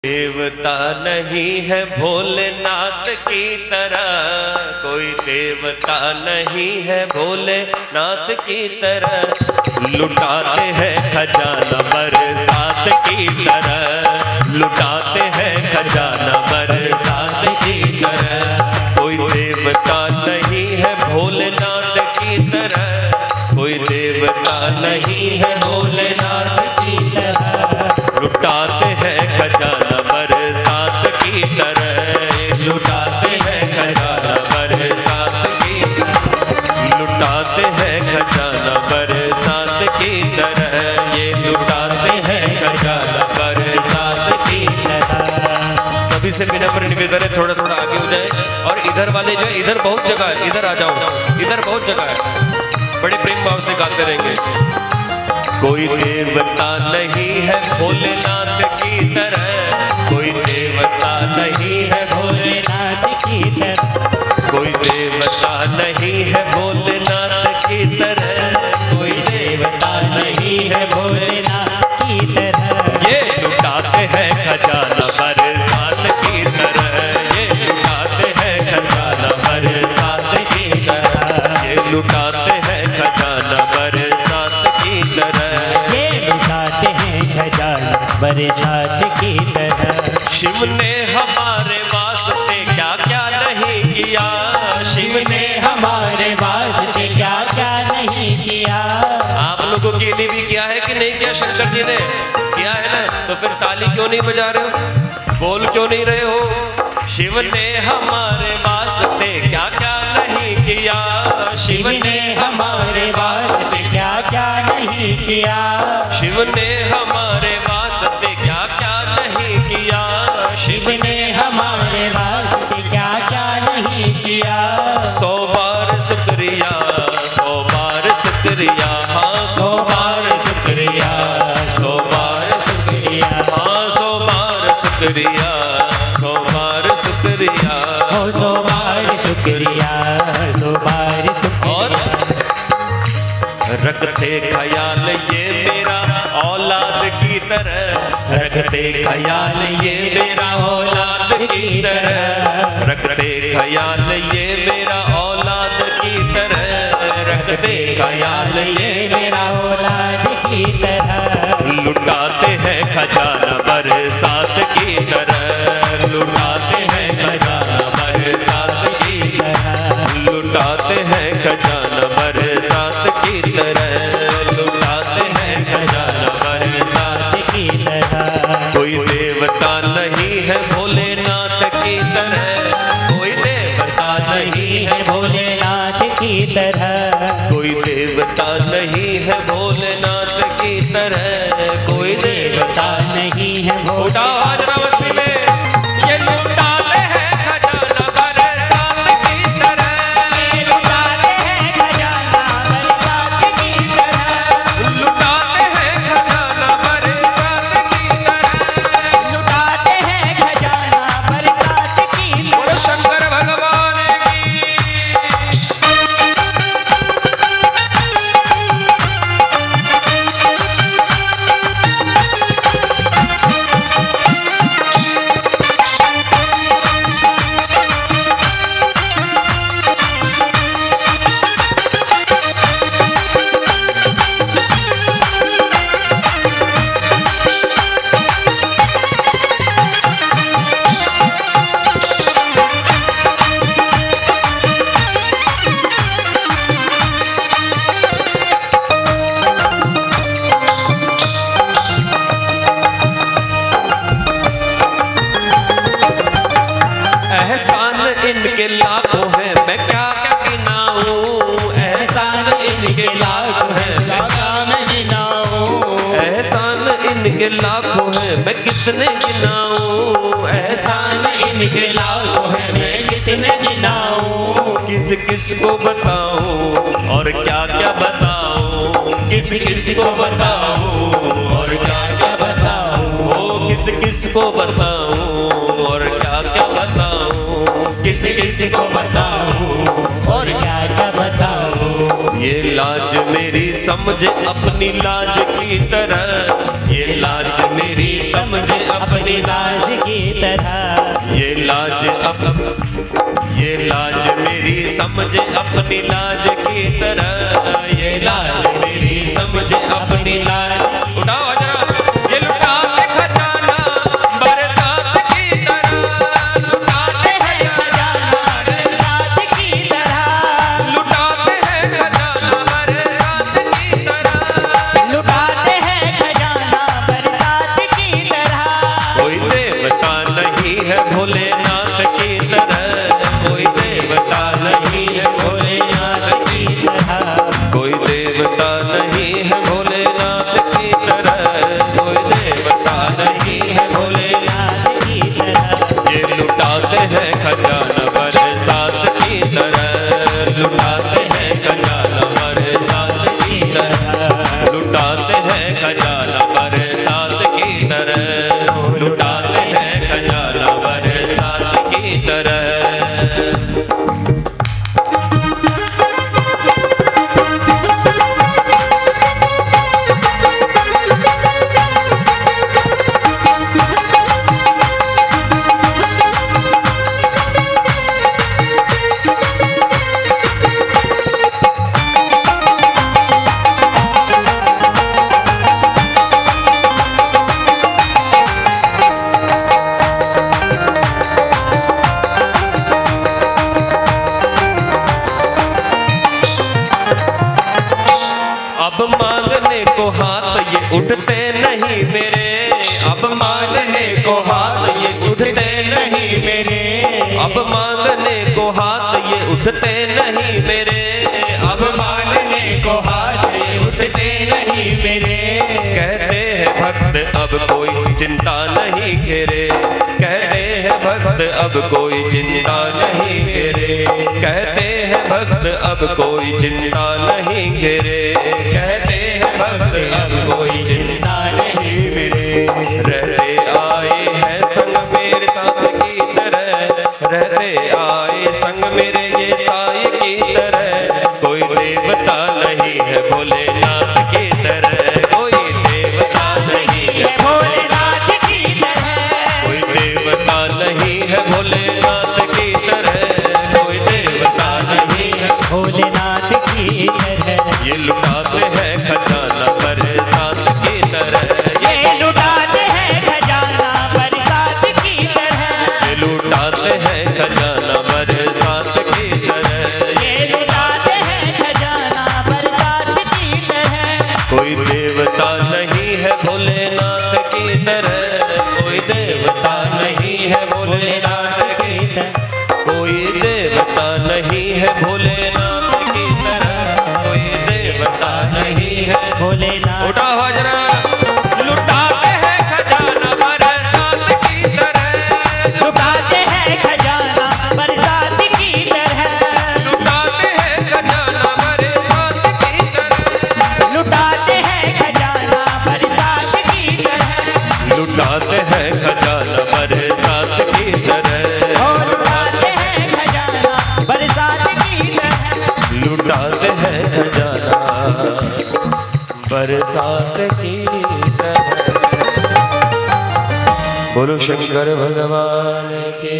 देवता नहीं है भोलेनाथ की तरह, कोई देवता नहीं है भोलेनाथ की तरह। लुटाते हैं खजाना बरसात की तरह, लुटाते हैं खजाना बरसात की तरह। कोई देवता नहीं है भोलेनाथ की तरह, कोई देवता नहीं है भोलेनाथ की तरह। लुटाते हैं खजाना बरसात की तरह, लुटाते हैं खजाना बरसात की, लुटाते हैं खजाना बरसात की तरह, ये लुटाते हैं खजाना बरसात की तरह। सभी से विनम्र निवेदन है थोड़ा थोड़ा आगे हो जाए। और इधर वाले जो इधर बहुत जगह है, इधर आ जाओ, इधर बहुत जगह है, बड़े प्रेम भाव से गाते रहेंगे। कोई देवता नहीं है भोलेनाथ की तरह, कोई देवता नहीं है भोलेनाथ की तरह, कोई देवता नहीं है भोलेनाथ की तरह, कोई देवता नहीं है भोलेनाथ की तरह। ये लुटाते हैं खजाना बरसात की तरह, ये लुटाते हैं खजाना बरसात की तरह, ये लुटाते हैं खजाना बरसात की तरह, बरसात की तरह। शिव ने हमारे वास्ते क्या क्या नहीं किया, शिव ने हमारे वास्ते क्या क्या नहीं किया। आप लोगों के लिए भी किया है कि नहीं किया? शंकर जी ने किया है ना, तो फिर ताली क्यों नहीं बजा रहे हो, बोल क्यों नहीं रहे हो? शिव ने हमारे वास्ते क्या क्या नहीं किया, शिव ने हमारे वास्ते क्या क्या नहीं किया, शिव ने हमारे वास्ते क्या क्या नहीं किया, शिव ने हमारे वास्ते क्या क्या नहीं किया। 100 बार शुक्रिया, 100 बार शुक्रिया, हाँ 100 बार शुक्रिया, 100 बार शुक्रिया, हाँ 100 बार शुक्रिया, 100 बार शुक्रिया, 100 बार शुक्रिया, 100 बार शुक्रिया। और रखते ख्याल ये मेरा औलाद की तरह, रखते ख्याल ये मेरा औलाद की तरह, रखते ख्याल ये मेरा औलाद की तरह, रखते ख्याल ये मेरा औलाद की तरह। लुटाते हैं खजाना बरसात की तरह, लुटाते हैं खजाना बरसात की तरह, लुटाते हैं खजाना बरसात की तरह, लुटाते हैं खजाना बरसात की तरह। कोई देवता नहीं है भोलेनाथ की तरह, कोई देवता नहीं है भोलेनाथ की तरह, कोई देवता नहीं है भोलेनाथ की तरह, कोई देवता नहीं है भोलेनाथ की तरह। ये लुटाते हैं खजाना बरसात की तरह, ये लुटाते हैं खजाना बरसात की तरह, लुटाते हैं खजाना बरसात की तरह, लुटाते हैं खजाना बरसात की तरह। बोलो शंकर भगवान की। एहसान इनके लाखों हैं मैं क्या क्या गिनाऊं, एहसान इनके लाखों हैं मैं क्या मैं गिनाऊं, एहसान इनके लाखों हैं मैं कितने गिनाऊं, एहसान इनके लाखों हैं मैं कितने गिनाऊं। किस किस को बताऊं और क्या क्या बताऊं, किस किस को बताऊं और क्या क्या बताऊं, ओ किस किस को बताऊं और क्या क्या बताऊं, किस किस को बताऊं और क्या क्या बताऊं। ये लाज मेरी समझ अपनी लाज की तरह, ये लाज मेरी समझ अपनी लाज की तरह, ये लाज मेरी समझ अपनी लाज की तरह, ये लाज मेरी समझ अपनी लाज। उठाओ जरा, ये लुटा के खजाना बरसात की तरह, लुटाते हैं खजाना बरसात की तरह, लुटाते हैं खजाना बरसात की तरह, लुटाते हैं खजाना बरसात की तरह। कोई देवता नहीं है भोलेनाथ की तरह, कोई देवता नहीं है भोलेनाथ की तरह, कोई देवता नहीं है भोलेनाथ की तरह, कोई देवता नहीं है भोलेनाथ की तरह। ये लुटाते हैं खजाना बरसात की तरह, लुटाते हैं खजाना बरसात की तरह, लुटाते हैं खजाना बरसात की तरह, लुटाते हैं खजाना बरसात की तरह। अब मांगने को हाथ ये उठते नहीं मेरे, अब मांगने को हाथ ये उठते नहीं मेरे, अब मांगने को हाथ ये उठते नहीं मेरे, अब मांगने को हाथ ये उठते नहीं मेरे। कहते हैं भक्त अब कोई चिंता नहीं घेरे, कहते हैं भक्त अब कोई चिंता नहीं घेरे, कहते हैं भक्त अब कोई चिंता नहीं घेरे, कहते हैं भक्त अब कोई चिंता नहीं मेरे। रहते आए हैं संग मेरे साथ की तरह, रहते आए संग मेरे ये साए की तरह, कोई देवता नहीं है भोलेनाथ की तरह, कोई देवता नहीं है भोलेनाथ की तरह, कोई देवता नहीं है भोलेनाथ की तरह, कोई देवता नहीं है भोलेनाथ की तरह। ये लुटाते हैं खजाना बरसात की तरह, ये लुटाते हैं खजाना बरसात की तरह, ये लुटाते हैं खजाना बरसात की तरह, ये लुटाते हैं खजाना बरसात की तरह। कोई देवता नहीं है भोलेनाथ की तरह, कोई देवता नहीं है भोलेनाथ की तरह, कोई देवता नहीं है भोलेनाथ की तरह, कोई देवता नहीं है भोलेनाथ। उठा हाजरा, लुटाते हैं खजाना बरसात की तरह, लुटाते हैं खजाना बरसात की तरह, लुटाते हैं खजाना बरसात की तरह, लुटाते हैं खजाना बरसात की तरह, लुटाते हैं खजाना बरसात की तरह, लुटाते हैं खजाना बरसात की तरह, लुटाते हैं खजाना बरसात की तरह। बोलो शंकर भगवान की।